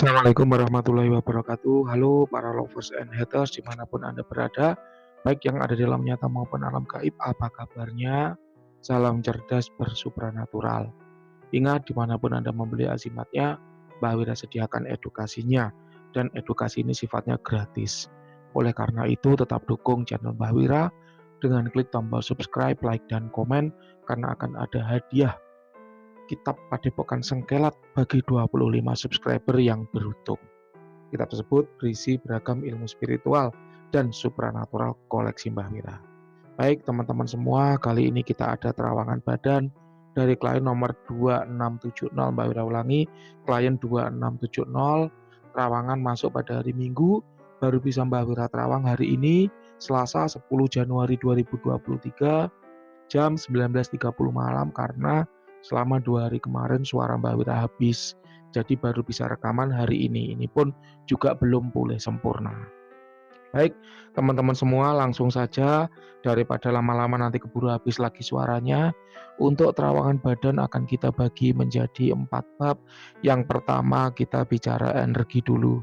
Assalamualaikum warahmatullahi wabarakatuh. Halo para lovers and haters dimanapun Anda berada, baik yang ada di alam nyata maupun alam gaib, apa kabarnya? Salam cerdas bersupranatural. Ingat dimanapun Anda membeli azimatnya, Mbah Wira sediakan edukasinya, dan edukasi ini sifatnya gratis. Oleh karena itu tetap dukung channel Mbah Wira dengan klik tombol subscribe, like, dan komen, karena akan ada hadiah kitab Padepokan Sengkelat bagi 25 subscriber yang beruntung. Kitab tersebut berisi beragam ilmu spiritual dan supranatural koleksi Mbah Wira. Baik teman-teman semua, kali ini kita ada terawangan badan dari klien nomor 2670. Mbah Wira ulangi, klien 2670, terawangan masuk pada hari Minggu, baru bisa Mbah Wira terawang hari ini, Selasa 10 Januari 2023, jam 19.30 malam, karena selama 2 hari kemarin suara Mbah Wira habis. Jadi baru bisa rekaman hari ini. Ini pun juga belum pulih sempurna. Baik, teman-teman semua, langsung saja daripada lama-lama nanti keburu habis lagi suaranya. Untuk terawangan badan akan kita bagi menjadi 4 bab. Yang pertama kita bicara energi dulu.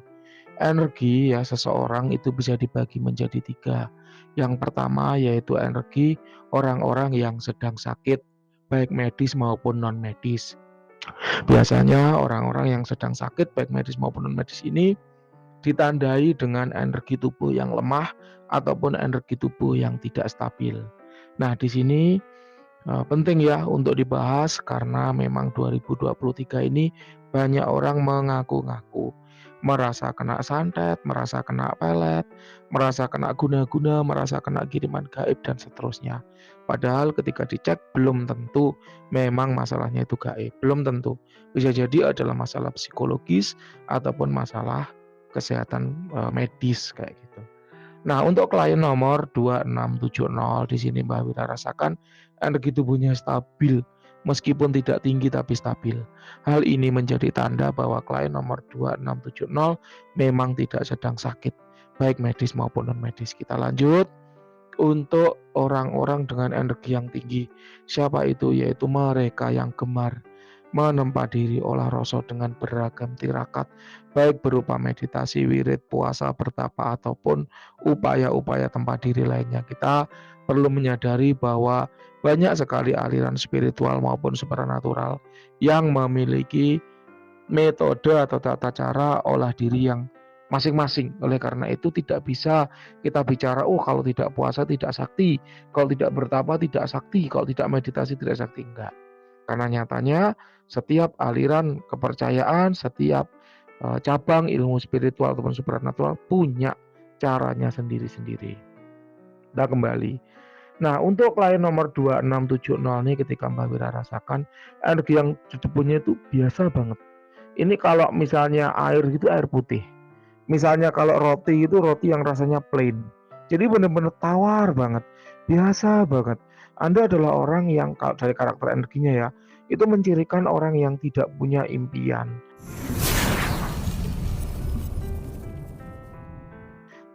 Energi ya seseorang itu bisa dibagi menjadi 3. Yang pertama yaitu energi orang-orang yang sedang sakit, baik medis maupun non medis. Biasanya orang-orang yang sedang sakit baik medis maupun non medis ini ditandai dengan energi tubuh yang lemah ataupun energi tubuh yang tidak stabil. Nah, di sini penting ya untuk dibahas karena memang 2023 ini banyak orang mengaku-ngaku merasa kena santet, merasa kena pelet, merasa kena guna-guna, merasa kena kiriman gaib dan seterusnya. Padahal ketika dicek belum tentu memang masalahnya itu gaib, belum tentu. Bisa jadi adalah masalah psikologis ataupun masalah kesehatan medis kayak gitu. Nah, untuk klien nomor 2670 di sini Mbak Wira rasakan energi tubuhnya stabil, meskipun tidak tinggi tapi stabil. Hal ini menjadi tanda bahwa klien nomor 2670 memang tidak sedang sakit, baik medis maupun non medis. Kita lanjut. Untuk orang-orang dengan energi yang tinggi, siapa itu? Yaitu mereka yang gemar menempa diri olah rasa dengan beragam tirakat, baik berupa meditasi, wirid, puasa, bertapa, ataupun upaya-upaya tempat diri lainnya. Kita perlu menyadari bahwa banyak sekali aliran spiritual maupun supernatural yang memiliki metode atau tata cara olah diri yang masing-masing. Oleh karena itu tidak bisa kita bicara, oh kalau tidak puasa tidak sakti, kalau tidak bertapa tidak sakti, kalau tidak meditasi tidak sakti. Enggak. Karena nyatanya setiap aliran kepercayaan, setiap cabang ilmu spiritual ataupun supernatural punya caranya sendiri-sendiri. Kita kembali. Nah, untuk klien nomor 2670 ini ketika Mbak Wira rasakan energi yang tubuhnya itu biasa banget. Ini kalau misalnya air gitu air putih. Misalnya kalau roti itu roti yang rasanya plain. Jadi benar-benar tawar banget. Biasa banget. Anda adalah orang yang kalau dari karakter energinya ya, itu mencirikan orang yang tidak punya impian,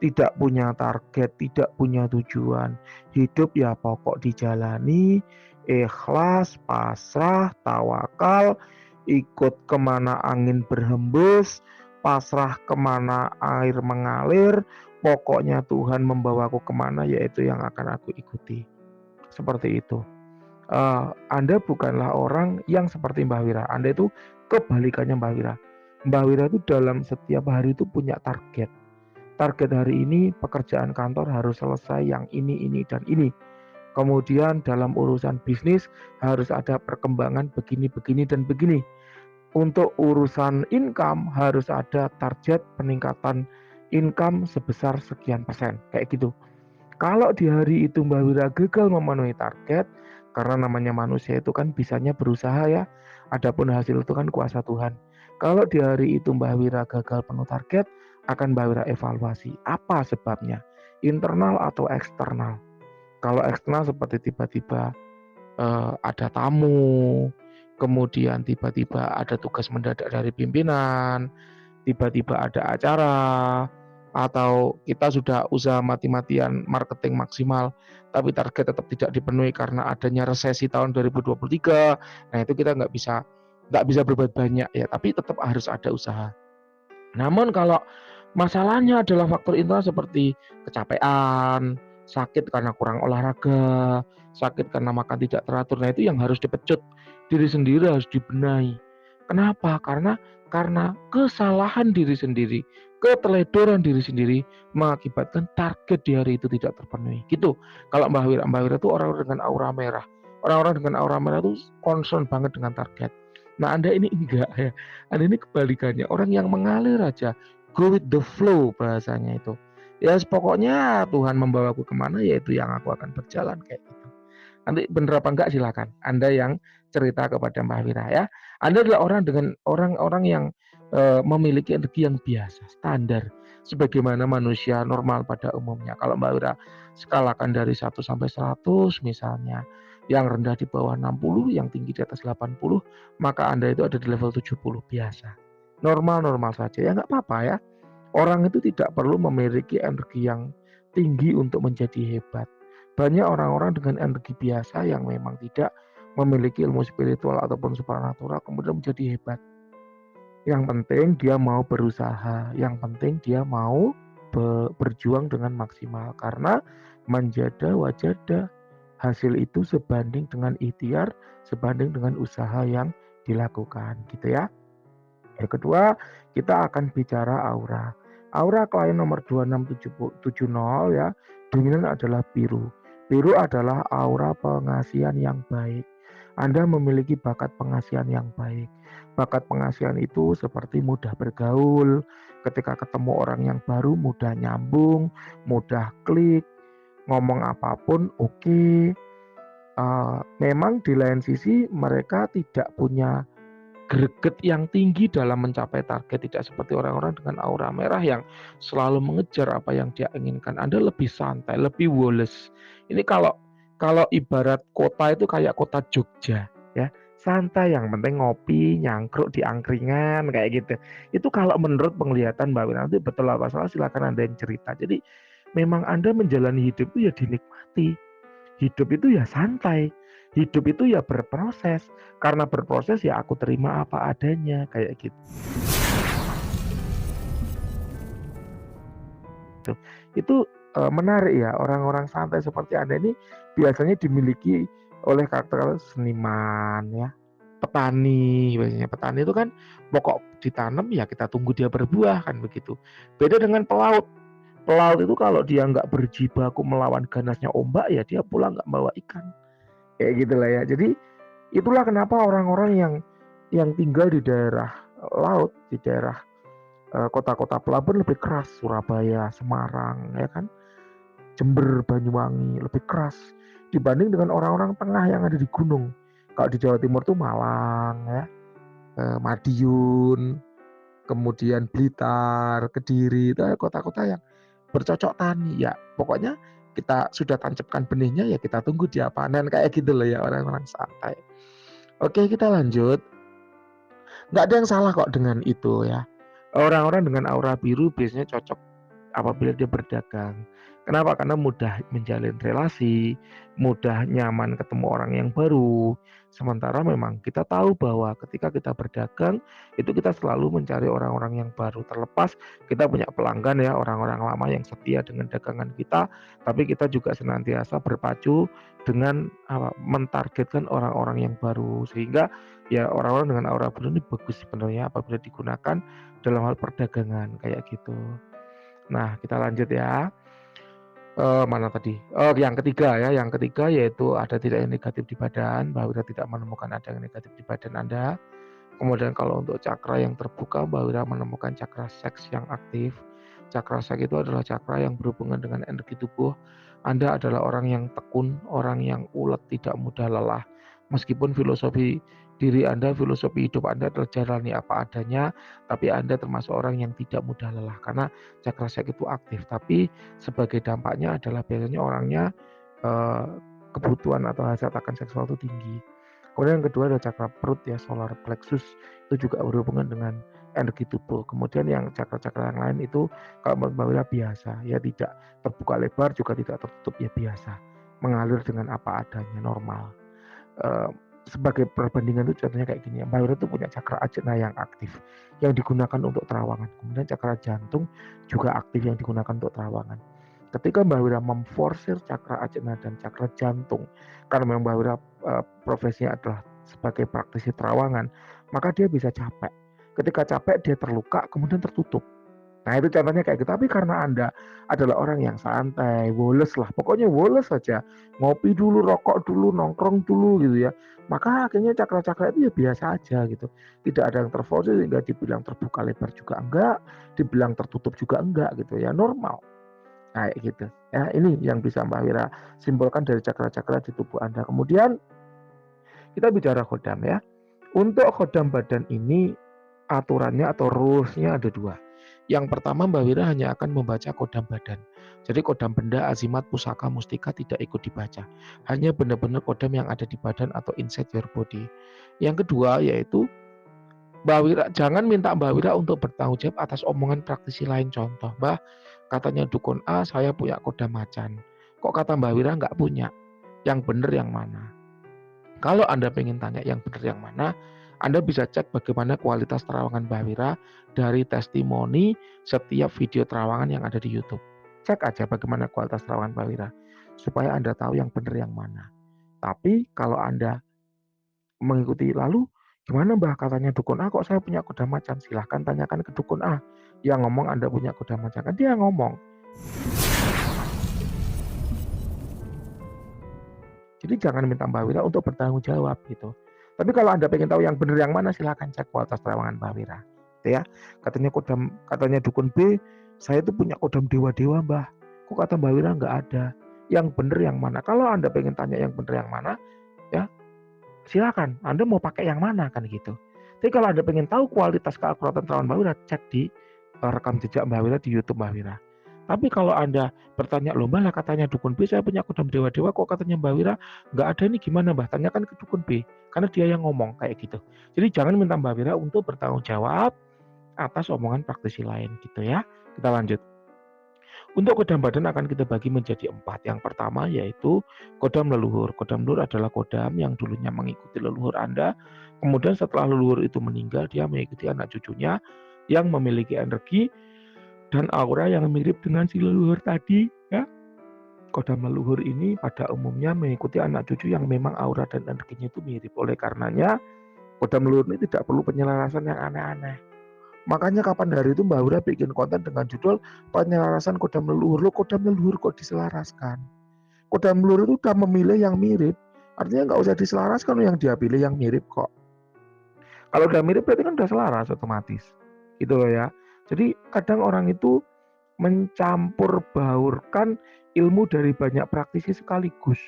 tidak punya target, tidak punya tujuan. Hidup ya pokok dijalani, ikhlas, pasrah, tawakal, ikut kemana angin berhembus, pasrah kemana air mengalir, pokoknya Tuhan membawaku kemana yaitu yang akan aku ikuti. Seperti itu. Anda bukanlah orang yang seperti Mbah Wira. Anda itu kebalikannya Mbah Wira. Mbah Wira itu dalam setiap hari itu punya target. Target hari ini pekerjaan kantor harus selesai yang ini, dan ini. Kemudian dalam urusan bisnis harus ada perkembangan begini, dan begini. Untuk urusan income harus ada target peningkatan income sebesar sekian persen. Kayak gitu. Kalau di hari itu Mbak Wira gagal memenuhi target, karena namanya manusia itu kan bisanya berusaha ya, adapun hasil itu kan kuasa Tuhan. Kalau di hari itu Mbak Wira gagal penuh target, akan Mbak Wira evaluasi. Apa sebabnya? Internal atau eksternal? Kalau eksternal seperti tiba-tiba ada tamu, kemudian tiba-tiba ada tugas mendadak dari pimpinan, tiba-tiba ada acara, atau kita sudah usaha mati-matian marketing maksimal tapi target tetap tidak dipenuhi karena adanya resesi tahun 2023. Nah itu kita nggak bisa berbuat banyak ya, tapi tetap harus ada usaha. Namun kalau masalahnya adalah faktor internal seperti kecapean, sakit karena kurang olahraga, sakit karena makan tidak teratur, nah itu yang harus dipecut. Diri sendiri harus dibenahi. Kenapa? Karena kesalahan diri sendiri, keteledoran diri sendiri mengakibatkan target di hari itu tidak terpenuhi. Gitu. Kalau Mbak Wira, Mbak Wira itu orang dengan aura merah. Orang-orang dengan aura merah itu concern banget dengan target. Nah, Anda ini enggak ya. Anda ini kebalikannya, orang yang mengalir aja, go with the flow bahasanya itu. Ya pokoknya Tuhan membawaku kemana, ya itu yang aku akan berjalan kayak gitu. Nanti bener apa enggak silakan. Anda yang cerita kepada Mbak Wira ya. Anda adalah orang dengan orang-orang yang memiliki energi yang biasa, standar, sebagaimana manusia normal pada umumnya. Kalau Mbak Wira skalakan dari 1 sampai 100 misalnya, yang rendah di bawah 60, yang tinggi di atas 80, maka Anda itu ada di level 70 biasa. Normal-normal saja, ya nggak apa-apa ya. Orang itu tidak perlu memiliki energi yang tinggi untuk menjadi hebat. Banyak orang-orang dengan energi biasa yang memang tidak memiliki ilmu spiritual ataupun supranatural kemudian menjadi hebat. Yang penting dia mau berusaha, yang penting dia mau berjuang dengan maksimal karena manjada wajada, hasil itu sebanding dengan ikhtiar, sebanding dengan usaha yang dilakukan gitu ya. Yang kedua, kita akan bicara aura. Aura klien nomor 2670 ya, dominan adalah biru. Biru adalah aura pengasihan yang baik. Anda memiliki bakat pengasihan yang baik. Bakat pengasihan itu seperti mudah bergaul, ketika ketemu orang yang baru mudah nyambung, mudah klik, ngomong apapun oke. Memang di lain sisi mereka tidak punya greget yang tinggi dalam mencapai target, tidak seperti orang-orang dengan aura merah yang selalu mengejar apa yang dia inginkan. Anda lebih santai, lebih woles. Ini kalau ibarat kota itu kayak kota Jogja ya, santai, yang penting ngopi, nyangkruk di angkringan kayak gitu. Itu kalau menurut penglihatan Mbak Wina, nanti betul apa salah silakan Anda yang cerita. Jadi memang Anda menjalani hidup itu ya dinikmati. Hidup itu ya santai. Hidup itu ya berproses. Karena berproses ya aku terima apa adanya kayak gitu. Itu menarik ya, orang-orang santai seperti Anda ini biasanya dimiliki oleh karakter seniman ya, petani biasanya. Petani itu kan pokok ditanam ya kita tunggu dia berbuah kan begitu. Beda dengan pelaut. Pelaut itu kalau dia nggak berjibaku melawan ganasnya ombak ya dia pulang nggak bawa ikan. Kayak gitulah ya. Jadi itulah kenapa orang-orang yang tinggal di daerah laut, di daerah kota-kota pelabuhan lebih keras, Surabaya, Semarang, ya kan, Jember, Banyuwangi lebih keras dibanding dengan orang-orang tengah yang ada di gunung. Kalau di Jawa Timur tuh Malang, ya, Madiun, kemudian Blitar, Kediri, itu kota-kota yang bercocok tani ya. Pokoknya kita sudah tancapkan benihnya ya kita tunggu dia panen kayak gitu loh ya orang-orang santai. Oke, kita lanjut. Nggak ada yang salah kok dengan itu ya. Orang-orang dengan aura biru biasanya cocok apabila dia berdagang. Kenapa? Karena mudah menjalin relasi, mudah nyaman ketemu orang yang baru. Sementara memang kita tahu bahwa ketika kita berdagang, itu kita selalu mencari orang-orang yang baru. Terlepas kita punya pelanggan ya, orang-orang lama yang setia dengan dagangan kita, tapi kita juga senantiasa berpacu dengan mentargetkan orang-orang yang baru. Sehingga ya orang-orang dengan aura biru ini bagus sebenarnya apabila digunakan dalam hal perdagangan kayak gitu. Nah, kita lanjut ya. Mana tadi? Oh, yang ketiga ya. Yang ketiga yaitu ada tidak yang negatif di badan, bahwa Wira tidak menemukan ada yang negatif di badan Anda. Kemudian kalau untuk cakra yang terbuka, Mbak Wira menemukan cakra seks yang aktif. Cakra seks itu adalah cakra yang berhubungan dengan energi tubuh. Anda adalah orang yang tekun, orang yang ulet, tidak mudah lelah. Meskipun filosofi diri Anda, filosofi hidup Anda adalah jalani apa adanya, tapi Anda termasuk orang yang tidak mudah lelah karena cakra seks itu aktif. Tapi sebagai dampaknya adalah biasanya orangnya eh, kebutuhan atau hasrat akan seksual itu tinggi. Kemudian yang kedua ada cakra perut ya, solar plexus, itu juga berhubungan dengan energi tubuh. Kemudian yang cakra-cakra yang lain itu kalau menurut Mbak Wira biasa, ya tidak terbuka lebar juga tidak tertutup, ya biasa, mengalir dengan apa adanya, normal. Sebagai perbandingan itu contohnya kayak gini ya, Mbak Wira itu punya cakra ajna yang aktif yang digunakan untuk terawangan. Kemudian cakra jantung juga aktif yang digunakan untuk terawangan. Ketika Mbak Wira memforsir cakra ajna dan cakra jantung, karena memang Mbak Wira profesinya adalah sebagai praktisi terawangan, maka dia bisa capek. Ketika capek dia terluka, kemudian tertutup. Nah itu contohnya kayak gitu. Tapi karena Anda adalah orang yang santai, woles lah, pokoknya woles saja, ngopi dulu, rokok dulu, nongkrong dulu gitu ya, maka akhirnya cakra-cakra itu ya biasa aja gitu. Tidak ada yang terforsir, sehingga dibilang terbuka lebar juga enggak, dibilang tertutup juga enggak gitu ya, normal kayak gitu ya. Ini yang bisa Mbak Wira simpulkan dari cakra-cakra di tubuh Anda. Kemudian kita bicara khodam ya. Untuk khodam badan ini aturannya atau rules-nya ada 2. Yang pertama, Mbak Wira hanya akan membaca kodam badan. Jadi kodam benda, azimat, pusaka, mustika tidak ikut dibaca. Hanya benar-benar kodam yang ada di badan atau inside your body. Yang kedua yaitu Mbak Wira, jangan minta Mbak Wira untuk bertanggung jawab atas omongan praktisi lain. Contoh, Mbak, katanya dukun A, saya punya kodam macan. Kok kata Mbak Wira nggak punya? Yang benar yang mana? Kalau Anda pengen tanya yang benar yang mana, Anda bisa cek bagaimana kualitas terawangan Mbak Wira dari testimoni setiap video terawangan yang ada di YouTube. Cek aja bagaimana kualitas terawangan Mbak Wira, supaya Anda tahu yang benar yang mana. Tapi kalau Anda mengikuti lalu, gimana Mbah katanya dukun A kok saya punya kodam macan? Silahkan tanyakan ke dukun A. Yang ngomong Anda punya kodam macan, kan dia ngomong. Jadi jangan minta Mbak Wira untuk bertanggung jawab gitu. Tapi kalau Anda pengen tahu yang benar yang mana, silakan cek kualitas terawangan Mbak Wira. Gitu ya. Katanya dukun B, saya itu punya kodam dewa-dewa, Mbah. Kok kata Mbak Wira nggak ada? Yang benar yang mana? Kalau Anda pengen tanya yang benar yang mana, ya silakan. Anda mau pakai yang mana kan gitu. Tapi kalau Anda pengen tahu kualitas keakuratan terawangan Mbak Wira, cek di rekam jejak Mbak Wira di YouTube Mbak Wira. Tapi kalau Anda bertanya, loh Mbak lah katanya dukun B, saya punya kodam dewa-dewa, kok katanya Mbak Wira nggak ada, ini gimana Mbak? Tanyakan ke dukun B, karena dia yang ngomong kayak gitu. Jadi jangan minta Mbak Wira untuk bertanggung jawab atas omongan praktisi lain gitu ya. Kita lanjut. Untuk kodam badan akan kita bagi menjadi 4. Yang pertama yaitu kodam leluhur. Kodam leluhur adalah kodam yang dulunya mengikuti leluhur Anda. Kemudian setelah leluhur itu meninggal, dia mengikuti anak cucunya yang memiliki energi dan aura yang mirip dengan si leluhur tadi ya. Kodam leluhur ini pada umumnya mengikuti anak cucu yang memang aura dan energinya itu mirip. Oleh karenanya kodam leluhur ini tidak perlu penyelarasan yang aneh-aneh. Makanya kapan hari itu Mbak Wira bikin konten dengan judul penyelarasan kodam leluhur. Lo kodam leluhur kok diselaraskan? Kodam leluhur itu udah memilih yang mirip. Artinya nggak usah diselaraskan, yang dia pilih yang mirip kok. Kalau udah mirip berarti kan udah selaras otomatis. Gitu loh ya. Jadi kadang orang itu mencampur baurkan ilmu dari banyak praktisi sekaligus.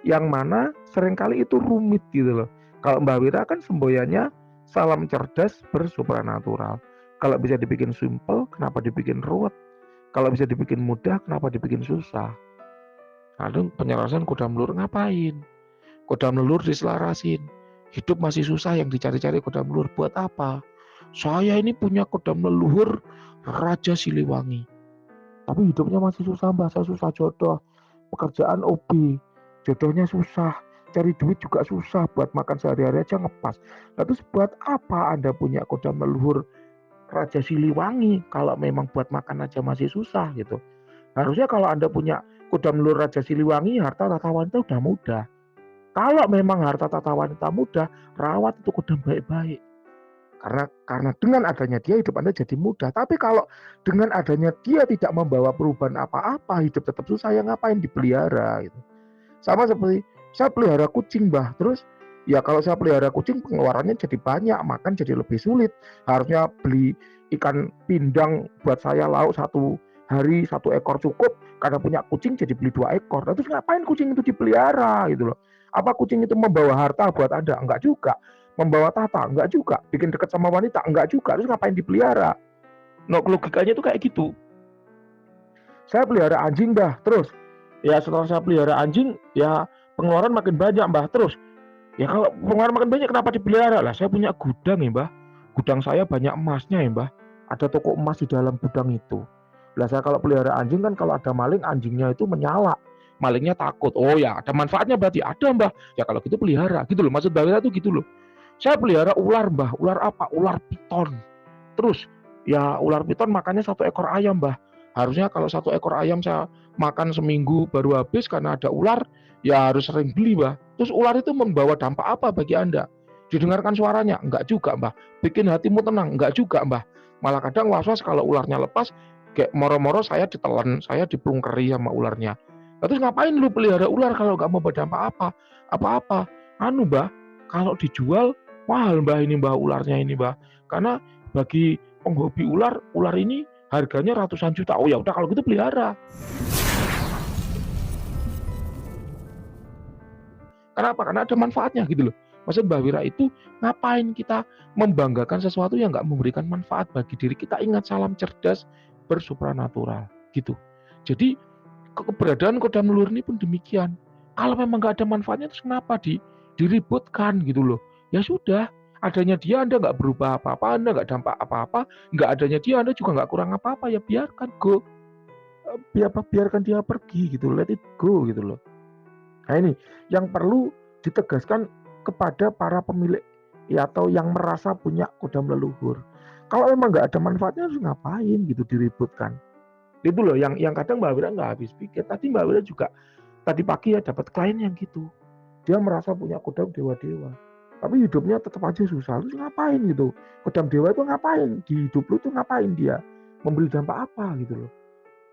Yang mana seringkali itu rumit gitu loh. Kalau Mbak Wira kan semboyannya salam cerdas bersupranatural. Kalau bisa dibikin simple, kenapa dibikin ruwet? Kalau bisa dibikin mudah, kenapa dibikin susah? Lalu penyelarasan kodam leluhur ngapain? Kodam leluhur diselarasin. Hidup masih susah yang dicari-cari kodam leluhur buat apa? Saya ini punya kodam leluhur Raja Siliwangi. Tapi hidupnya masih susah, Mbak. Saya susah jodoh. Pekerjaan OB. Jodohnya susah. Cari duit juga susah. Buat makan sehari-hari aja ngepas. Lalu buat apa Anda punya kodam leluhur Raja Siliwangi kalau memang buat makan aja masih susah gitu. Harusnya kalau Anda punya kodam leluhur Raja Siliwangi, harta tata wanita udah mudah. Kalau memang harta tata wanita mudah, rawat itu kodam baik-baik. Karena dengan adanya dia hidup Anda jadi mudah. Tapi kalau dengan adanya dia tidak membawa perubahan apa-apa, hidup tetap susah, ya ngapain dipelihara gitu. Sama seperti saya pelihara kucing, Mbah. Terus ya kalau saya pelihara kucing pengeluarannya jadi banyak, makan jadi lebih sulit. Harusnya beli ikan pindang buat saya lauk 1 hari 1 ekor cukup. Karena punya kucing jadi beli 2 ekor. Terus ngapain kucing itu dipelihara gitu loh. Apa kucing itu membawa harta buat Anda? Enggak juga. Membawa tata? Enggak juga. Bikin dekat sama wanita? Enggak juga. Terus ngapain dipelihara? No, logikanya itu kayak gitu. Saya pelihara anjing, Mbah. Terus ya setelah saya pelihara anjing, ya pengeluaran makin banyak, Mbah. Terus ya kalau pengeluaran makin banyak, kenapa dipelihara? Lah saya punya gudang ya, Mbah. Gudang saya banyak emasnya ya, Mbah. Ada toko emas di dalam gudang itu. Lah saya kalau pelihara anjing kan, kalau ada maling, anjingnya itu menyala. malingnya takut. Oh ya, ada manfaatnya berarti. Ada Mbah. Ya kalau gitu pelihara gitu loh. Maksud Mbak Wira tuh gitu loh. Saya pelihara ular Mbah. Ular apa? Ular piton. Terus ya ular piton makannya 1 ekor ayam Mbah. Harusnya kalau 1 ekor ayam saya makan seminggu baru habis karena ada ular, ya harus sering beli Mbah. Terus ular itu membawa dampak apa bagi Anda? Didengarkan suaranya? Enggak juga Mbah. Bikin hatimu tenang? Enggak juga Mbah. Malah kadang was-was kalau ularnya lepas, kayak moro-moro saya ditelan, saya dipungkeri sama ularnya. Terus ngapain lu pelihara ular kalau nggak mau berdampak apa-apa? Anu Mbah, kalau dijual mahal Mbah ini Mbah ularnya ini Mbah. Karena bagi penghobi ular, ular ini harganya ratusan juta. Oh ya udah kalau gitu pelihara. Kenapa? Karena ada manfaatnya gitu loh. Maksud Mbak Wira itu ngapain kita membanggakan sesuatu yang nggak memberikan manfaat bagi diri kita. Ingat salam cerdas bersupranatural gitu. Jadi keberadaan kodam leluhur ini pun demikian. Kalau memang nggak ada manfaatnya terus kenapa diributkan gitu loh. Ya sudah, adanya dia Anda nggak berubah apa-apa, Anda nggak dampak apa-apa, nggak adanya dia Anda juga nggak kurang apa-apa, ya biarkan go. Biarkan dia pergi gitu, let it go gitu loh. Nah ini yang perlu ditegaskan kepada para pemilik ya atau yang merasa punya kodam leluhur. Kalau memang nggak ada manfaatnya harus ngapain gitu diributkan. Itu loh yang kadang Mbak Wira nggak habis pikir. Tadi Mbak Wira juga tadi pagi ya dapat klien yang gitu. Dia merasa punya kodam dewa-dewa. Tapi hidupnya tetap aja susah. Terus ngapain gitu? Kodam dewa itu ngapain? Di hidup lu itu ngapain dia? Memberi dampak apa gitu loh.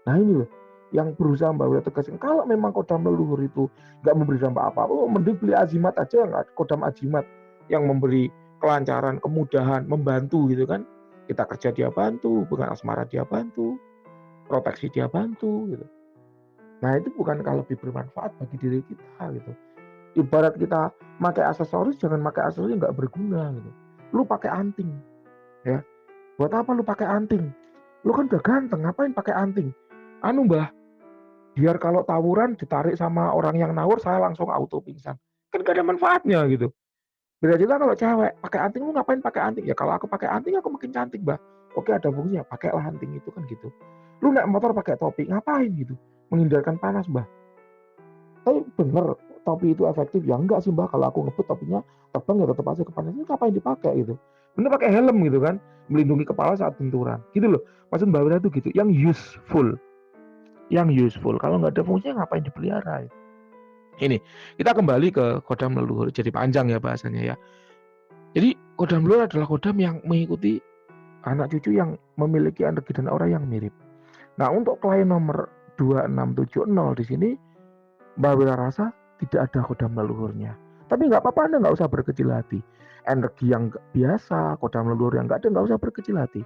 Nah ini loh yang berusaha Mbak Wira tegaskan. Kalau memang kodam leluhur itu nggak memberi dampak apa, mending beli azimat aja, nggak kodam azimat yang memberi kelancaran, kemudahan, membantu gitu kan. Kita kerja dia bantu, bukan asmara dia bantu, proteksi dia bantu gitu. Nah itu bukan kalau lebih bermanfaat bagi diri kita gitu. Ibarat kita pakai aksesoris, jangan pakai aksesoris yang nggak berguna gitu. Lu pakai anting, ya. Buat apa lu pakai anting? Lu kan udah ganteng, ngapain pakai anting? Anu Mbah, biar kalau tawuran ditarik sama orang yang nawur, saya langsung auto pingsan. Kan gak ada manfaatnya gitu. Beda juga kalau cewek, pakai anting lu ngapain pakai anting? Ya kalau aku pakai anting aku makin cantik, Mbah. Oke ada fungsinya, pakailah anting itu kan gitu. Lu naik motor pakai topi, ngapain gitu? Menghindarkan panas, Mbah. Tapi bener topi itu efektif ya enggak sih Mbah, kalau aku ngebut topinya terbang ya tetap aja kepanasan, ngapain dipakai gitu. Bener pakai helm gitu kan, melindungi kepala saat benturan gitu loh. Maksud Mbak Wira itu gitu, yang useful. Kalau nggak ada fungsinya ngapain dipelihara gitu. Ini kita kembali ke kodam leluhur, jadi panjang ya bahasanya ya. Jadi kodam leluhur adalah kodam yang mengikuti anak cucu yang memiliki energi dan aura yang mirip. Nah untuk klien nomor 2670 di sini Mbak Wira rasa tidak ada kodam leluhurnya. Tapi nggak apa-apa, Anda nggak usah berkecil hati. Energi yang biasa, kodam leluhur yang nggak ada, nggak usah berkecil hati.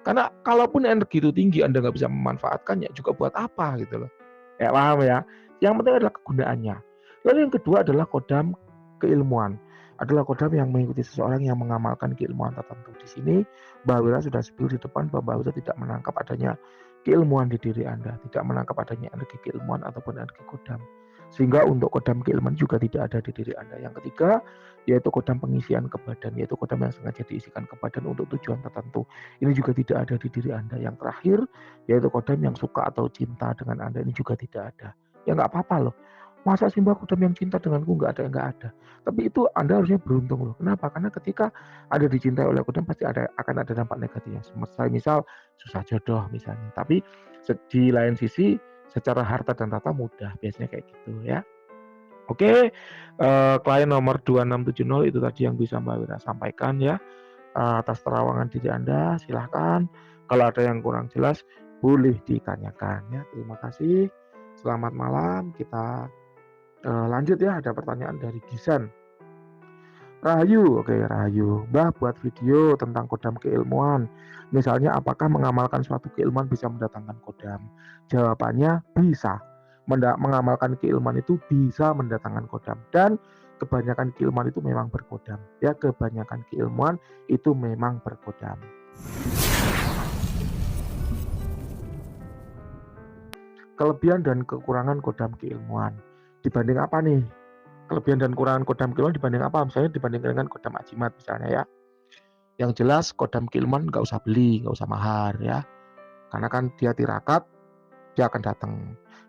Karena kalaupun energi itu tinggi, Anda nggak bisa memanfaatkannya, juga buat apa gitu loh. Ya paham ya? Yang penting adalah kegunaannya. Lalu yang kedua adalah kodam keilmuan. Adalah kodam yang mengikuti seseorang yang mengamalkan keilmuan tertentu. Di sini Mbak Wira sudah spill di depan bahwa Mbak Wira tidak menangkap adanya keilmuan di diri Anda, tidak menangkap adanya energi keilmuan ataupun energi kodam. Sehingga untuk kodam keilmuan juga tidak ada di diri Anda. Yang ketiga, yaitu kodam pengisian ke badan, yaitu kodam yang sengaja diisikan ke badan untuk tujuan tertentu. Ini juga tidak ada di diri Anda. Yang terakhir, yaitu kodam yang suka atau cinta dengan Anda, ini juga tidak ada. Ya nggak apa-apa loh. Masa sih Mbak kodam yang cinta denganku nggak ada. Tapi itu Anda harusnya beruntung loh. Kenapa? Karena ketika Anda dicintai oleh kodam pasti akan ada dampak negatifnya. Misal susah jodoh misalnya. Tapi di lain sisi secara harta dan tata mudah, biasanya kayak gitu ya. Oke, klien nomor 2670 itu tadi yang bisa Mbak Wira sampaikan ya. Atas terawangan diri Anda, silahkan. Kalau ada yang kurang jelas, boleh ditanyakan ya. Terima kasih. Selamat malam. Kita lanjut ya. Ada pertanyaan dari Gisan. Rahayu, oke Rahayu. Mbah buat video tentang kodam keilmuan. Misalnya apakah mengamalkan suatu keilmuan bisa mendatangkan kodam? Jawabannya bisa. Mengamalkan keilmuan itu bisa mendatangkan kodam. Dan kebanyakan keilmuan itu memang berkodam. Ya, kebanyakan keilmuan itu memang berkodam. Kelebihan dan kekurangan kodam keilmuan. Dibanding apa nih? Kelebihan dan kekurangan kodam keilmuan dibanding apa? Misalnya dibandingkan dengan kodam ajimat misalnya ya. Yang jelas kodam keilmuan nggak usah beli, nggak usah mahar ya. Karena kan dia tirakat, dia akan datang.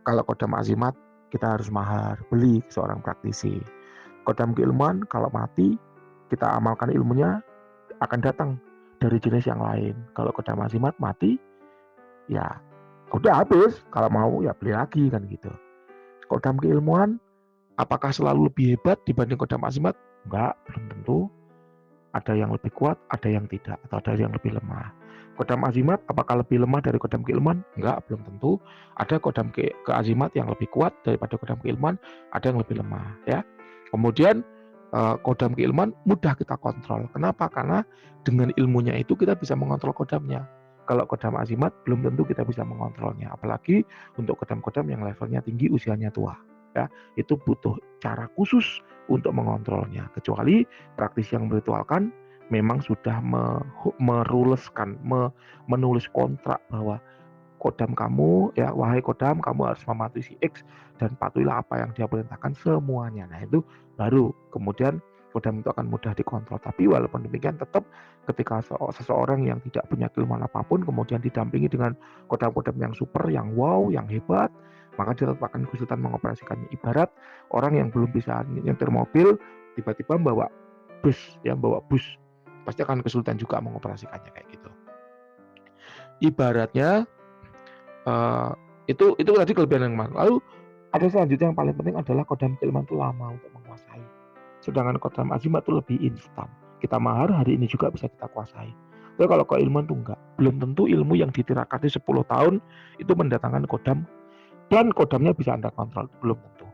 Kalau kodam azimat kita harus mahar, beli ke seorang praktisi. Kodam keilmuan kalau mati, kita amalkan ilmunya akan datang dari jenis yang lain. Kalau kodam azimat mati, ya udah habis. Kalau mau ya beli lagi kan gitu. Kodam keilmuan apakah selalu lebih hebat dibanding kodam azimat? Enggak, belum tentu. Ada yang lebih kuat, ada yang tidak, atau ada yang lebih lemah. Kodam azimat apakah lebih lemah dari kodam keilmuan? Enggak, belum tentu. Ada kodam keazimat yang lebih kuat daripada kodam keilmuan, ada yang lebih lemah ya. Kemudian kodam keilmuan mudah kita kontrol. Kenapa? Karena dengan ilmunya itu kita bisa mengontrol kodamnya. Kalau kodam azimat belum tentu kita bisa mengontrolnya, apalagi untuk kodam-kodam yang levelnya tinggi, usianya tua. Ya, itu butuh cara khusus untuk mengontrolnya. Kecuali praktisi yang meritualkan memang sudah menulis kontrak bahwa kodam kamu, ya wahai kodam, kamu harus mematuhi si X dan patuhilah apa yang dia perintahkan semuanya. Nah itu baru kemudian kodam itu akan mudah dikontrol. Tapi walaupun demikian tetap ketika seseorang yang tidak punya keilmuan apapun kemudian didampingi dengan kodam-kodam yang super, yang wow, yang hebat, maka dia tetap akan kesulitan mengoperasikannya. Ibarat orang yang belum bisa nyetir mobil tiba-tiba bawa bus, pasti akan kesulitan juga mengoperasikannya kayak gitu. Ibaratnya itu tadi kelebihan yang mana. Lalu ada selanjutnya yang paling penting adalah kodam keilmuan itu lama untuk menguasai. Sedangkan kodam azimat itu lebih instan. Kita mahar hari ini juga bisa kita kuasai. Tapi kalau keilmuan itu enggak. Belum tentu ilmu yang ditirakati 10 tahun itu mendatangkan kodam dan kodamnya bisa Anda kontrol. Belum tentu.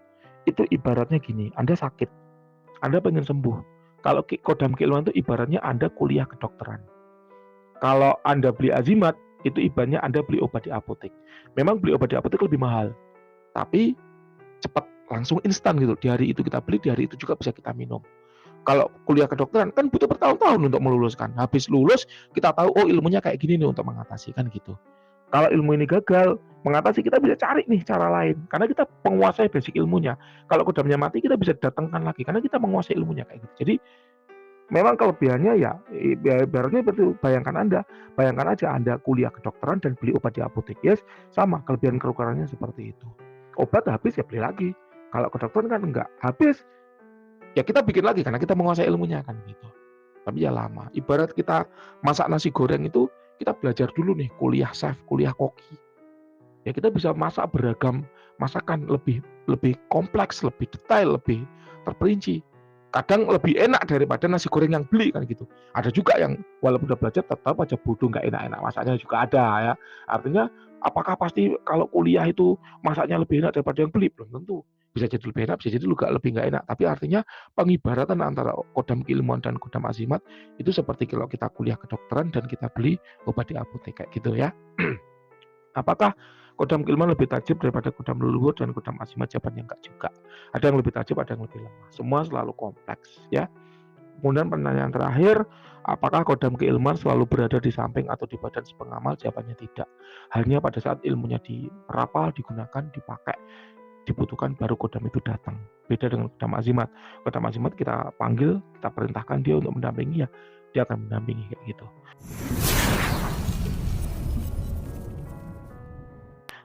Itu ibaratnya gini, Anda sakit, Anda pengen sembuh. Kalau kodam keilmuan itu ibaratnya Anda kuliah kedokteran. Kalau Anda beli azimat, itu ibaratnya Anda beli obat di apotek. Memang beli obat di apotek lebih mahal, tapi cepat, langsung instan gitu. Di hari itu kita beli, di hari itu juga bisa kita minum. Kalau kuliah kedokteran kan butuh bertahun-tahun untuk meluluskan. Habis lulus kita tahu oh ilmunya kayak gini nih untuk mengatasi kan gitu. Kalau ilmu ini gagal mengatasi, kita bisa cari nih cara lain karena kita menguasai basic ilmunya. Kalau kodamnya mati kita bisa datangkan lagi karena kita menguasai ilmunya kayak gitu. Jadi memang kelebihannya ya ibaratnya betul. Bayangkan aja Anda kuliah kedokteran dan beli obat di apotek. Yes, sama kelebihan kekurangannya seperti itu. Obat habis ya beli lagi. Kalau kedokteran kan enggak, habis ya kita bikin lagi karena kita menguasai ilmunya kan gitu. Tapi ya lama. Ibarat kita masak nasi goreng itu kita belajar dulu nih, kuliah chef, kuliah koki. Ya kita bisa masak beragam masakan lebih kompleks, lebih detail, lebih terperinci. Kadang lebih enak daripada nasi goreng yang beli kan gitu. Ada juga yang walaupun udah belajar tetap aja bodoh, nggak enak-enak masaknya juga ada ya. Artinya apakah pasti kalau kuliah itu masaknya lebih enak daripada yang beli? Belum tentu. Bisa jadi lebih enak, bisa jadi juga lebih nggak enak. Tapi artinya pengibaratan antara kodam keilmuan dan kodam azimat itu seperti kalau kita kuliah kedokteran dan kita beli obat di apotek kayak gitu ya. Apakah kodam keilmuan lebih tajam daripada kodam leluhur dan kodam azimat? Jawabannya enggak juga. Ada yang lebih tajam, ada yang lebih lemah. Semua selalu kompleks ya. Kemudian pertanyaan terakhir, apakah kodam keilmuan selalu berada di samping atau di badan si pengamal? Jawabannya tidak. Hanya pada saat ilmunya dirapal, digunakan, dipakai, dibutuhkan baru kodam itu datang. Beda dengan kodam azimat. Kodam azimat kita panggil, kita perintahkan dia untuk mendampingi ya, dia akan mendampingi kayak gitu.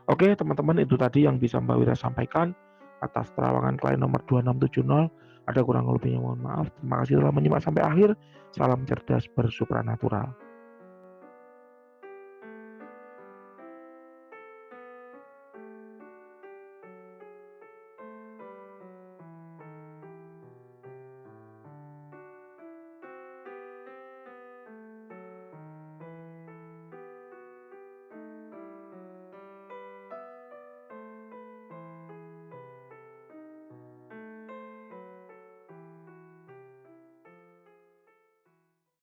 Oke teman-teman, itu tadi yang bisa Mbak Wira sampaikan atas terawangan klien nomor 2670. Ada kurang lebihnya mohon maaf. Terima kasih telah menyimak sampai akhir. Salam cerdas bersupranatural.